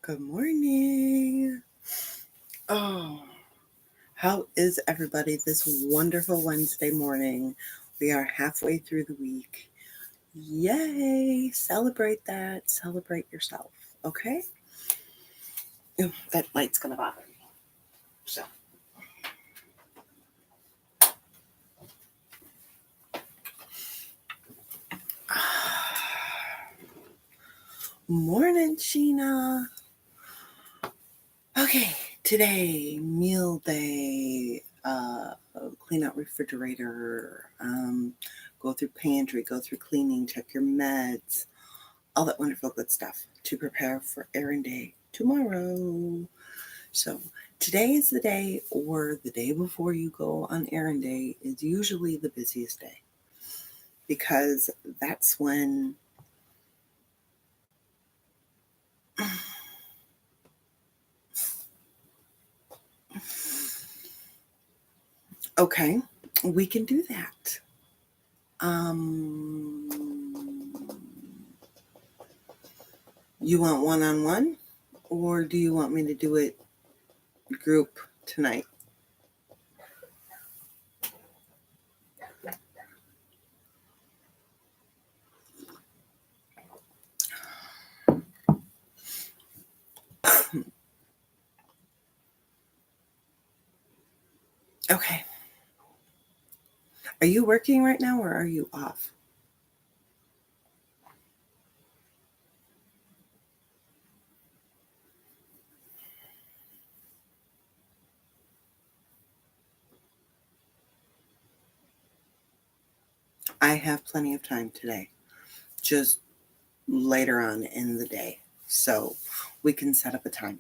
Good morning. Oh, how is everybody this wonderful Wednesday morning? We are halfway through the week. Yay! Celebrate that. Celebrate yourself. Okay? Ooh, that light's going to bother me. So, morning, Sheena. Okay, today, meal day. Clean out refrigerator. Go through pantry. Go through cleaning. Check your meds. All that wonderful good stuff to prepare for errand day tomorrow. So today is the day, or the day before you go on errand day is usually the busiest day, because that's when okay, we can do that. You want one-on-one, or do you want me to do it group tonight? Okay. Are you working right now, or are you off? I have plenty of time today, just later on in the day. So we can set up a time.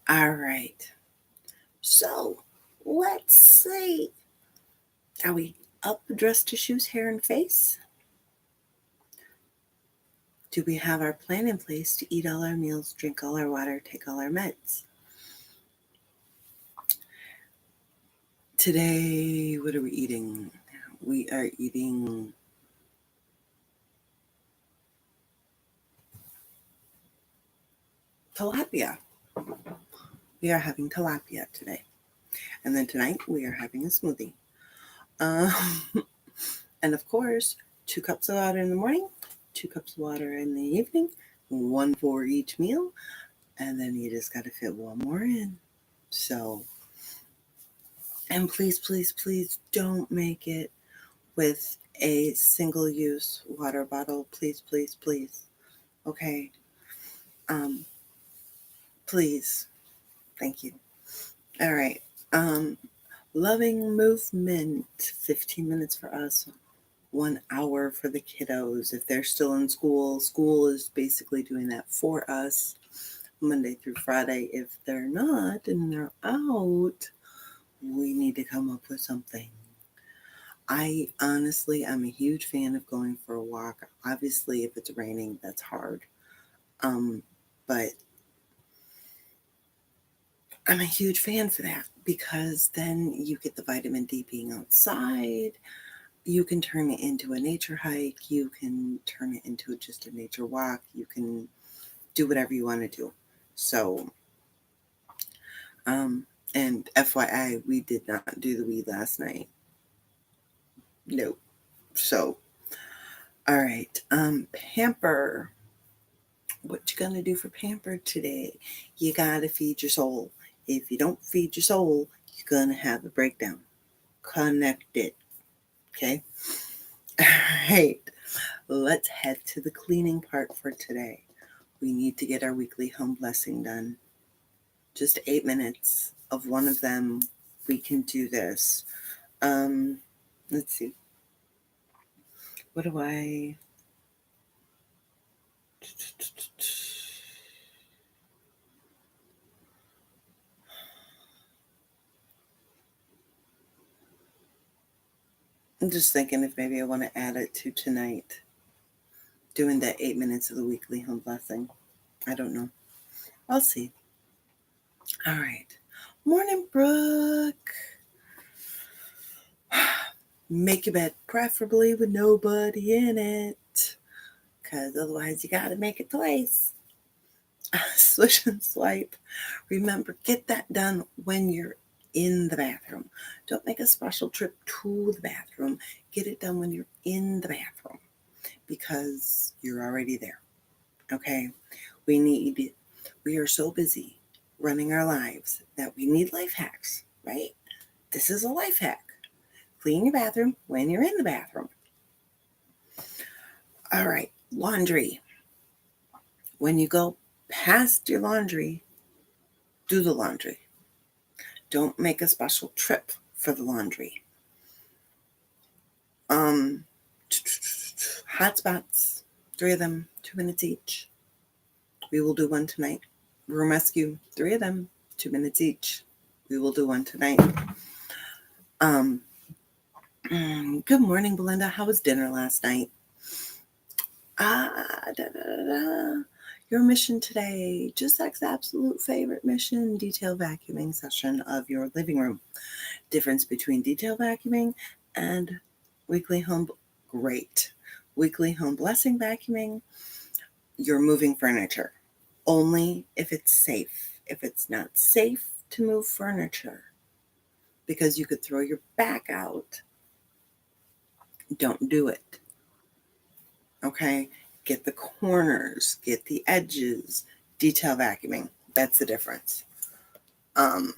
All right. So let's see. Are we up, dressed to shoes, hair, and face? Do we have our plan in place to eat all our meals, drink all our water, take all our meds? Today, what are we eating? We are eating tilapia. We are having tilapia today. And then tonight, we are having a smoothie. Um, and of course, 2 cups of water in the morning, 2 cups of water in the evening, one for each meal. And then you just got to fit one more in. So, and please, please, please don't make it with a single use water bottle. Please, please, please. Okay. Um, please. Thank you. All right. Um, loving movement, 15 minutes for us, 1 hour for the kiddos. If they're still in school, school is basically doing that for us Monday through Friday. If they're not and they're out, we need to come up with something. I honestly, I'm a huge fan of going for a walk. Obviously, if it's raining, that's hard. But I'm a huge fan for that, because then you get the vitamin D being outside. You can turn it into a nature hike. You can turn it into just a nature walk. You can do whatever you want to do. So, um, and FYI, we did not do the weed last night. Nope. So, all right. Pamper. What you gonna do for pamper today? You gotta feed your soul. If you don't feed your soul, you're gonna have a breakdown. Connect it. Okay. All right. Let's head to the cleaning part for today. We need to get our weekly home blessing done. Just 8 minutes of one of them. We can do this. Let's see. What do I? I'm just thinking if maybe I want to add it to tonight, doing that 8 minutes of the weekly home blessing. I don't know. I'll see. All right. Morning, Brooke. Make your bed, preferably with nobody in it, because otherwise you got to make it twice. Swish and swipe. Remember, get that done when you're in the bathroom. Don't make a special trip to the bathroom. Get it done when you're in the bathroom because you're already there. Okay? We are so busy running our lives that we need life hacks, right? This is a life hack. Clean your bathroom when you're in the bathroom. All right, laundry. When you go past your laundry, do the laundry. Don't make a special trip for the laundry. Um, hot spots, 3 of them, 2 minutes each. We will do one tonight. Room rescue, 3 of them, 2 minutes each. We will do one tonight. Um, good morning, Belinda. How was dinner last night? Your mission today, Giusepp's absolute favorite mission, detail vacuuming session of your living room. Difference between detail vacuuming and weekly home blessing vacuuming. You're moving furniture only if it's safe. If it's not safe to move furniture because you could throw your back out, don't do it. Okay? Get the corners, get the edges, detail vacuuming. That's the difference. Okay.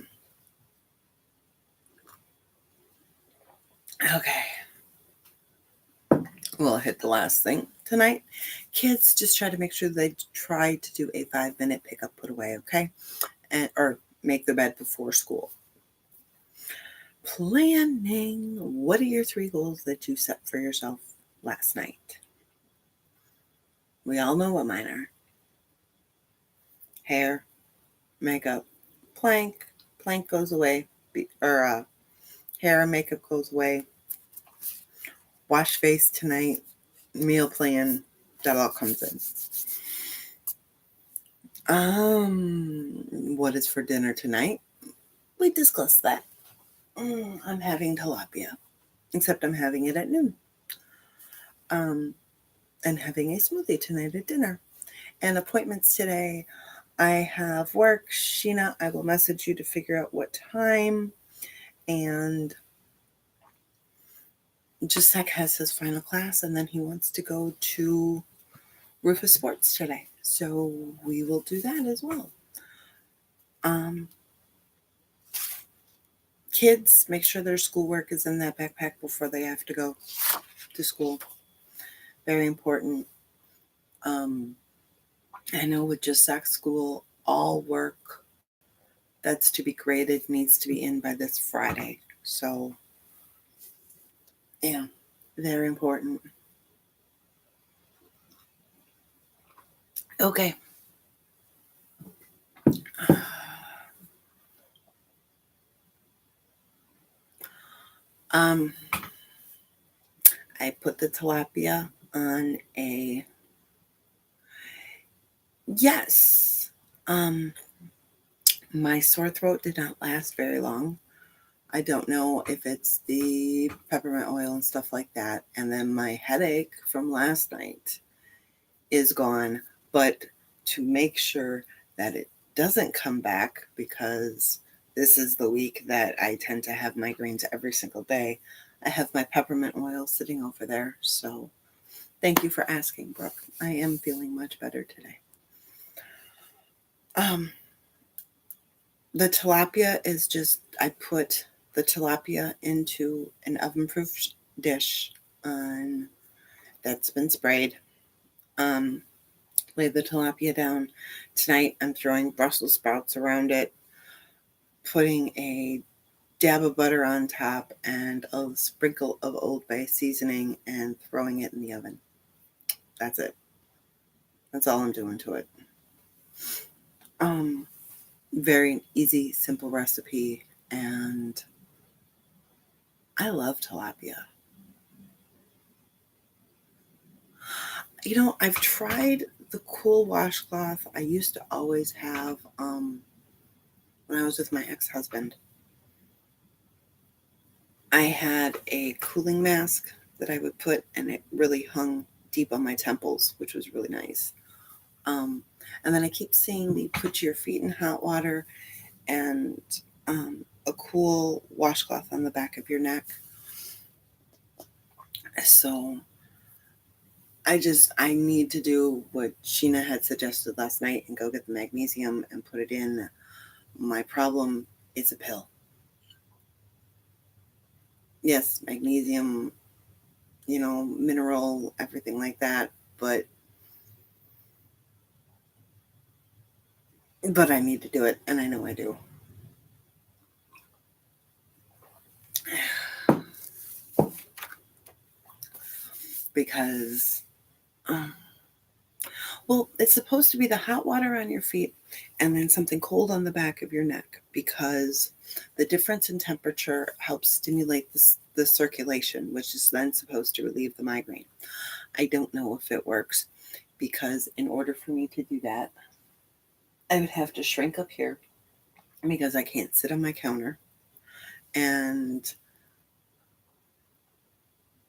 We'll hit the last thing tonight. Kids, just try to make sure they try to do a 5-minute pick up, put away, okay? Or make the bed before school. Planning. What are your 3 goals that you set for yourself last night? We all know what mine are. Hair, makeup, plank goes away, hair and makeup goes away. Wash face tonight, meal plan, that all comes in. What is for dinner tonight? We discussed that. I'm having tilapia, except I'm having it at noon. And having a smoothie tonight at dinner. And appointments today. I have work. Sheena, I will message you to figure out what time. And Jusek has his final class, and then he wants to go to Rufus Sports today. So we will do that as well. Kids, make sure their schoolwork is in that backpack before they have to go to school. Very important. I know with Jusek school, all work that's to be graded needs to be in by this Friday. So, yeah, very important. Okay. I put the tilapia on a yes. My sore throat did not last very long. I don't know if it's the peppermint oil and stuff like that. And then my headache from last night is gone. But to make sure that it doesn't come back, because this is the week that I tend to have migraines every single day, I have my peppermint oil sitting over there. So thank you for asking, Brooke. I am feeling much better today. The tilapia is just, I put the tilapia into an oven-proof dish that's been sprayed. Lay the tilapia down. Tonight I'm throwing Brussels sprouts around it, putting a dab of butter on top and a sprinkle of Old Bay seasoning and throwing it in the oven. That's it. That's all I'm doing to it. Very easy, simple recipe, and I love tilapia. I've tried the cool washcloth I used to always have when I was with my ex-husband. I had a cooling mask that I would put, and it really hung deep on my temples, which was really nice. And then I keep seeing the put your feet in hot water and a cool washcloth on the back of your neck. So I need to do what Sheena had suggested last night and go get the magnesium and put it in. My problem is a pill. Yes, magnesium, mineral, everything like that, but I need to do it, and I know I do. Because well, it's supposed to be the hot water on your feet and then something cold on the back of your neck, because the difference in temperature helps stimulate the circulation, which is then supposed to relieve the migraine. I don't know if it works, because in order for me to do that, I would have to shrink up here because I can't sit on my counter. And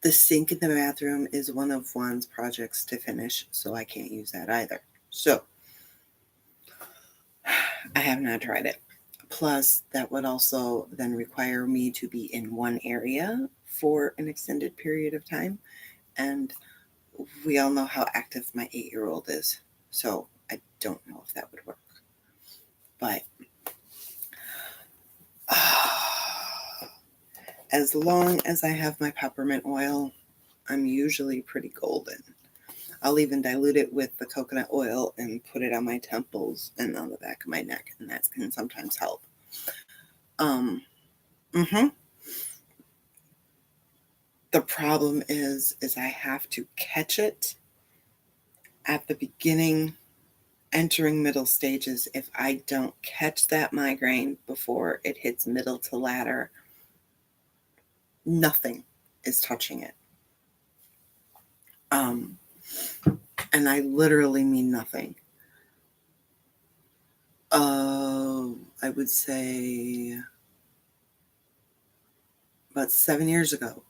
the sink in the bathroom is one of Juan's projects to finish, so I can't use that either. So I have not tried it. Plus, that would also then require me to be in one area for an extended period of time. And we all know how active my 8-year-old is. So I don't know if that would work. But as long as I have my peppermint oil, I'm usually pretty golden. I'll even dilute it with the coconut oil and put it on my temples and on the back of my neck, and that can sometimes help. Mm-hmm. The problem is I have to catch it at the beginning, entering middle stages. If I don't catch that migraine before it hits middle to latter, nothing is touching it. And I literally mean nothing. I would say about 7 years ago.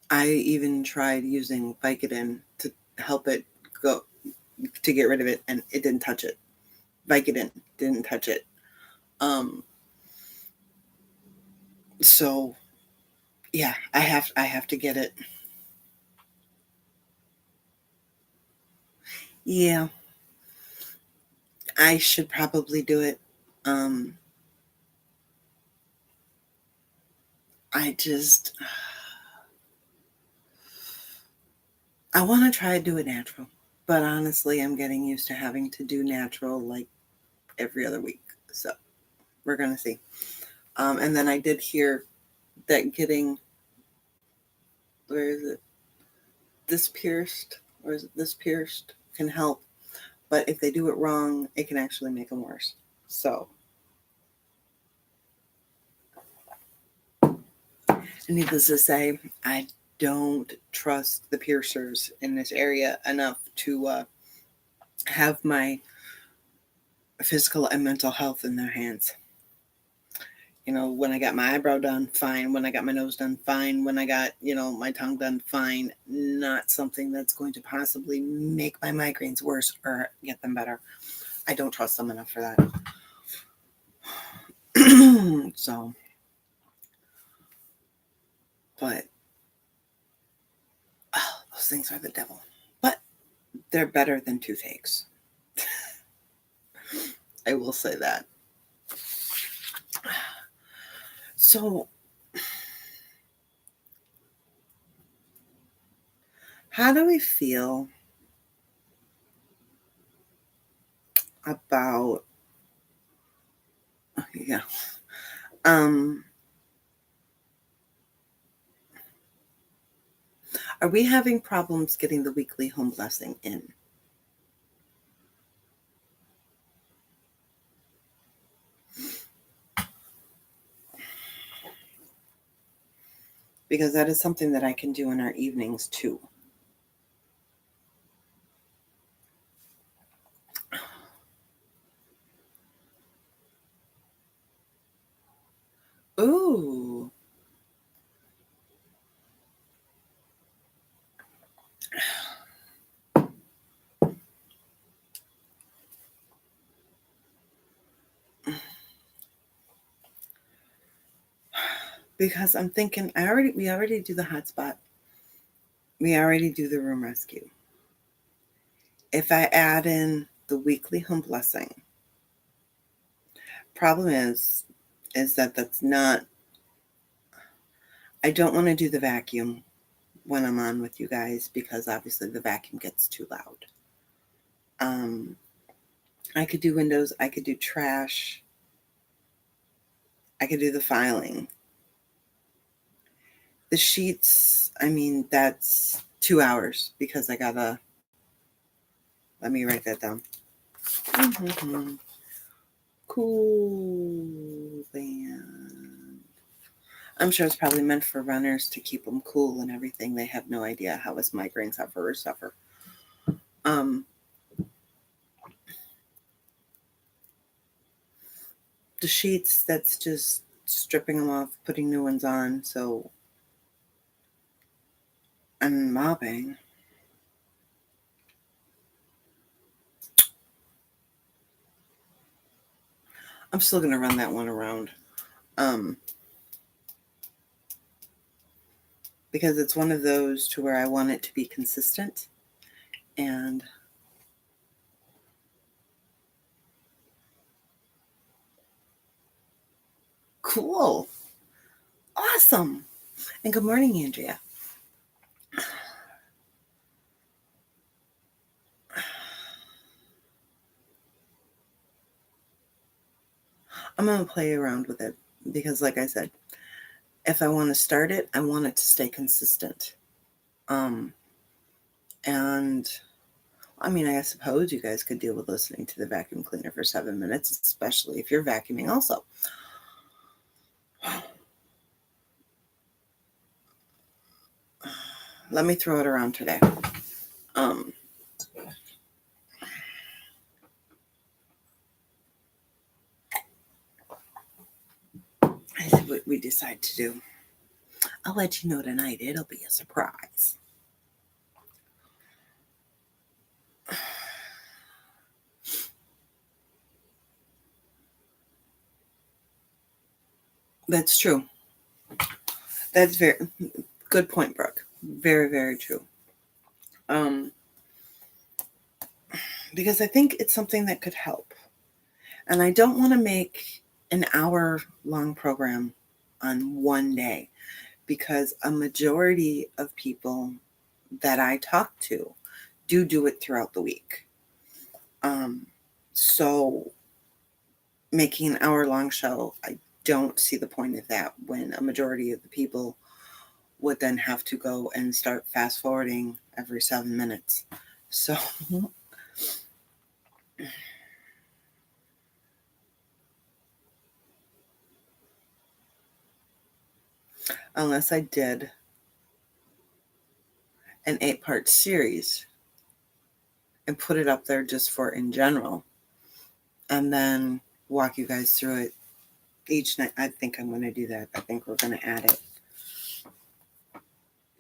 I even tried using Vicodin to help it go, to get rid of it, and it didn't touch it. Vicodin didn't touch it. So yeah, I have to get it. Yeah, I should probably do it. Um, I I want to try to do it natural, but honestly, I'm getting used to having to do natural like every other week. So we're gonna see. And then I did hear that getting, where is it? This pierced, or is it this pierced, can help, but if they do it wrong, it can actually make them worse. So, needless to say, I don't trust the piercers in this area enough to have my physical and mental health in their hands. When I got my eyebrow done, fine. When I got my nose done, fine. When I got, my tongue done, fine. Not something that's going to possibly make my migraines worse or get them better. I don't trust them enough for that. So, but those things are the devil. But they're better than toothaches. I will say that. So, how do we feel about, yeah, are we having problems getting the weekly home blessing in? Because that is something that I can do in our evenings too. Ooh. because I'm thinking we already do the hotspot. We already do the room rescue. If I add in the weekly home blessing, problem is that that's not, I don't want to do the vacuum when I'm on with you guys because obviously the vacuum gets too loud. I could do windows, I could do trash, I could do the filing. The sheets, I mean, that's 2 hours because I gotta, let me write that down. Cool band. I'm sure it's probably meant for runners to keep them cool and everything. They have no idea how us migraine sufferers suffer. The sheets, that's just stripping them off, putting new ones on. So I'm mopping. I'm still gonna run that one around. Because it's one of those to where I want it to be consistent and cool. Awesome. And good morning, Andrea. I'm going to play around with it because, like I said, if I want to start it, I want it to stay consistent. And I mean, I suppose you guys could deal with listening to the vacuum cleaner for 7 minutes, especially if you're vacuuming also. Let me throw it around today. I see what we decide to do. I'll let you know tonight. It'll be a surprise. That's true. That's very good point, Brooke. Very, very true. Because I think it's something that could help. And I don't want to make an hour-long program on one day because a majority of people that I talk to do it throughout the week. So making an hour-long show, I don't see the point of that when a majority of the people would then have to go and start fast forwarding every 7 minutes. So unless I did an 8-part series and put it up there just for in general and then walk you guys through it each night. I think I'm going to do that. I think we're going to add it.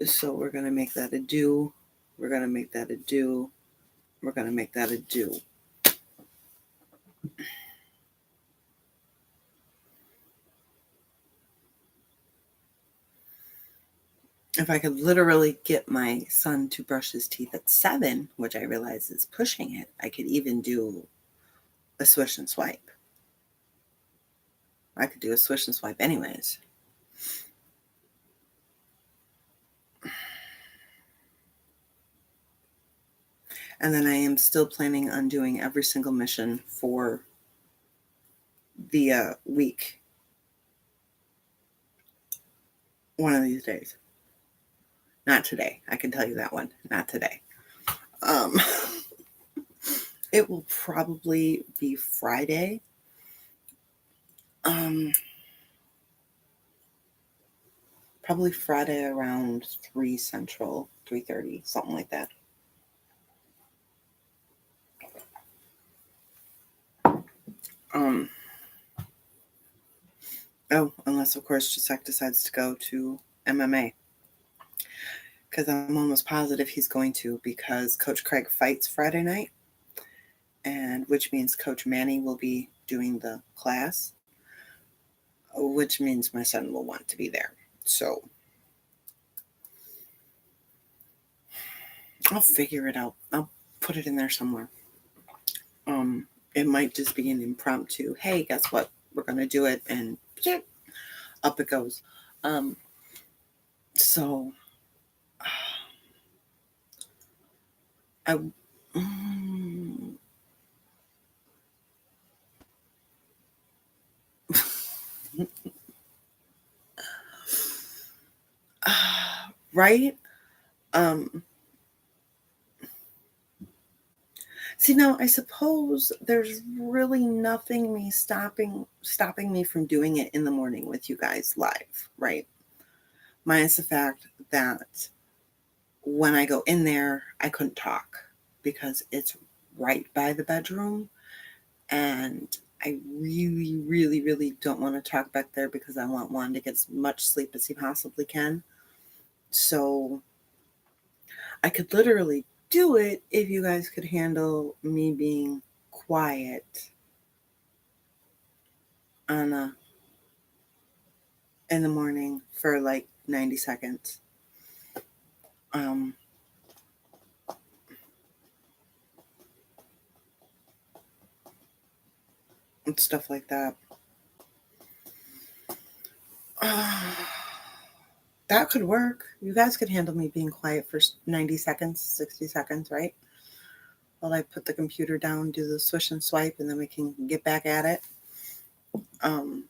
So we're going to make that a do. We're going to make that a do. We're going to make that a do. If I could literally get my son to brush his teeth at 7, which I realize is pushing it, I could even do a swish and swipe. I could do a swish and swipe anyways. And then I am still planning on doing every single mission for the week. One of these days. Not today. I can tell you that one. Not today. It will probably be Friday. Probably Friday around 3 Central, 3:30, something like that. Oh, unless of course Jacek decides to go to MMA. Because I'm almost positive he's going to, because Coach Craig fights Friday night, and which means Coach Manny will be doing the class. which means my son will want to be there. So I'll figure it out. I'll put it in there somewhere. It might just be an impromptu, hey, guess what? We're going to do it. And up it goes. So I, right? See, now I suppose there's really nothing stopping me from doing it in the morning with you guys live, right? Minus the fact that when I go in there, I couldn't talk because it's right by the bedroom, and I really, really, really don't want to talk back there because I want Juan to get as much sleep as he possibly can. So I could literally do it if you guys could handle me being quiet on in the morning for like 90 seconds. Um, and stuff like that. That could work. You guys could handle me being quiet for 90 seconds, 60 seconds, right? While I put the computer down, do the swish and swipe, and then we can get back at it. Um,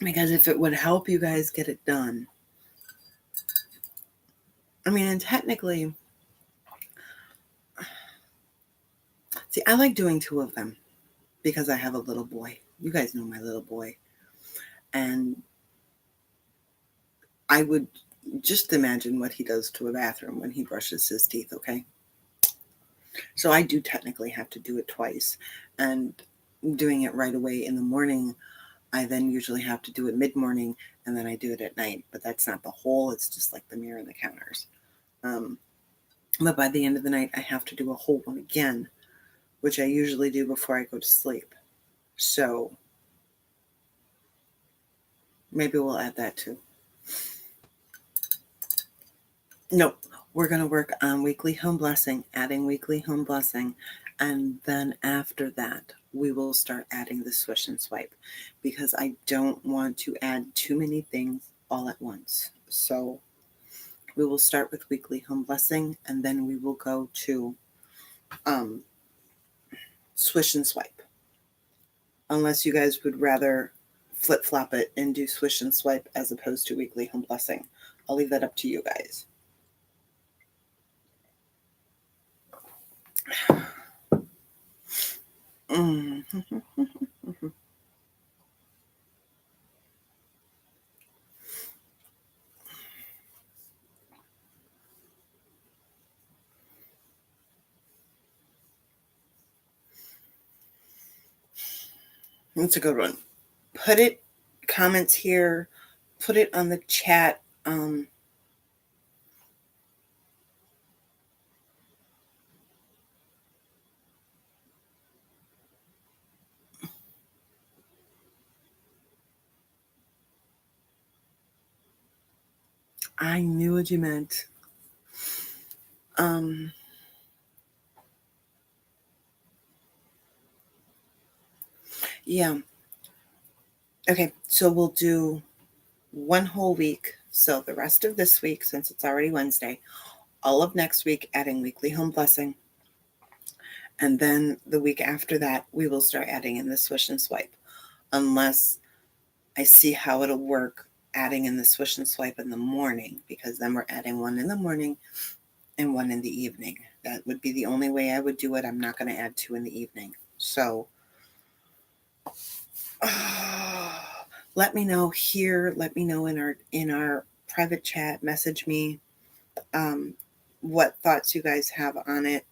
because if it would help you guys get it done, I mean, and technically, see, I like doing two of them because I have a little boy. You guys know my little boy. And I would just imagine what he does to a bathroom when he brushes his teeth, okay? So I do technically have to do it twice. And doing it right away in the morning, I then usually have to do it mid-morning, and then I do it at night. But that's not the whole, it's just like the mirror and the counters. But by the end of the night, I have to do a whole one again, which I usually do before I go to sleep. So maybe we'll add that too. Nope. We're going to work on weekly home blessing, adding weekly home blessing. And then after that, we will start adding the swish and swipe because I don't want to add too many things all at once. So we will start with weekly home blessing, and then we will go to swish and swipe. Unless you guys would rather flip flop it and do swish and swipe as opposed to weekly home blessing. I'll leave that up to you guys. That's a good one. Put it, comments here, put it on the chat. I knew what you meant. Yeah. Okay, so we'll do one whole week. So the rest of this week, since it's already Wednesday, all of next week, adding weekly home blessing. And then the week after that, we will start adding in the swish and swipe, unless I see how it'll work adding in the swish and swipe in the morning, because then we're adding one in the morning and one in the evening. That would be the only way I would do it. I'm not going to add two in the evening. So let me know here. Let me know in our private chat. Message me what thoughts you guys have on it.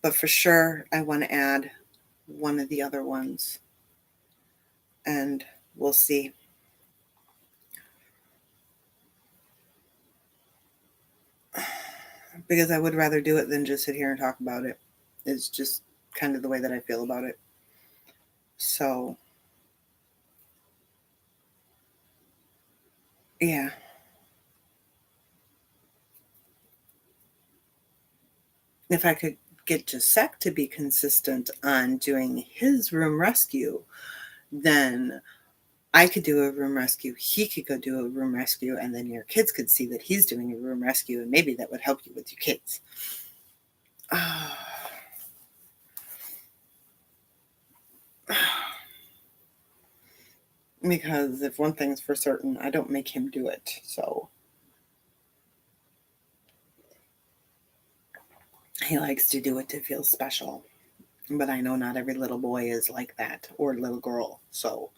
But for sure, I want to add one of the other ones, and we'll see. Because I would rather do it than just sit here and talk about it. It's just kind of the way that I feel about it. So, yeah. If I could get Jasek to be consistent on doing his room rescue, then I could do a room rescue, he could go do a room rescue, and then your kids could see that he's doing a room rescue, and maybe that would help you with your kids. Because if one thing's for certain, I don't make him do it. So he likes to do it to feel special. But I know not every little boy is like that, or little girl. So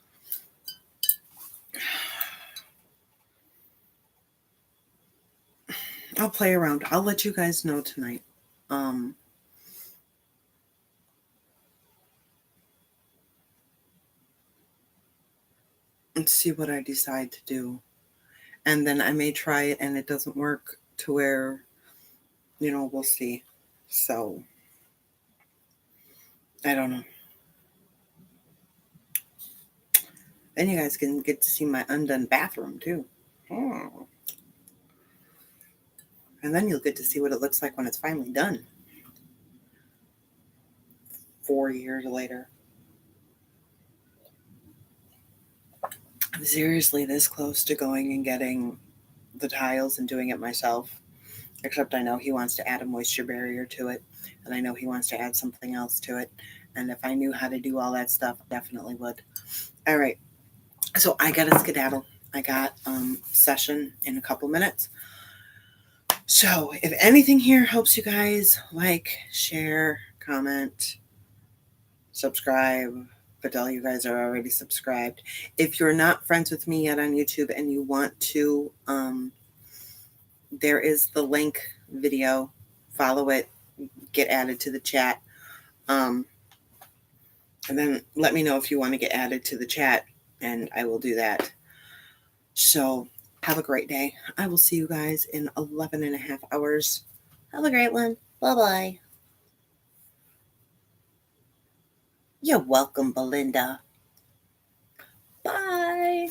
I'll play around. I'll let you guys know tonight. Um, and see what I decide to do. And then I may try it and it doesn't work to where, we'll see. So I don't know. Then you guys can get to see my undone bathroom too. Hmm. And then you'll get to see what it looks like when it's finally done. 4 years later. I'm seriously this close to going and getting the tiles and doing it myself. Except I know he wants to add a moisture barrier to it. And I know he wants to add something else to it. And if I knew how to do all that stuff, I definitely would. All right. So I got to skedaddle. I got session in a couple minutes. So if anything here helps you guys, like, share, comment, subscribe. But all you guys are already subscribed. If you're not friends with me yet on YouTube and you want to, there is the link video. Follow it. Get added to the chat. And then let me know if you want to get added to the chat, and I will do that. So have a great day. I will see you guys in 11 and a half hours. Have a great one. Bye-bye. You're welcome, Belinda. Bye.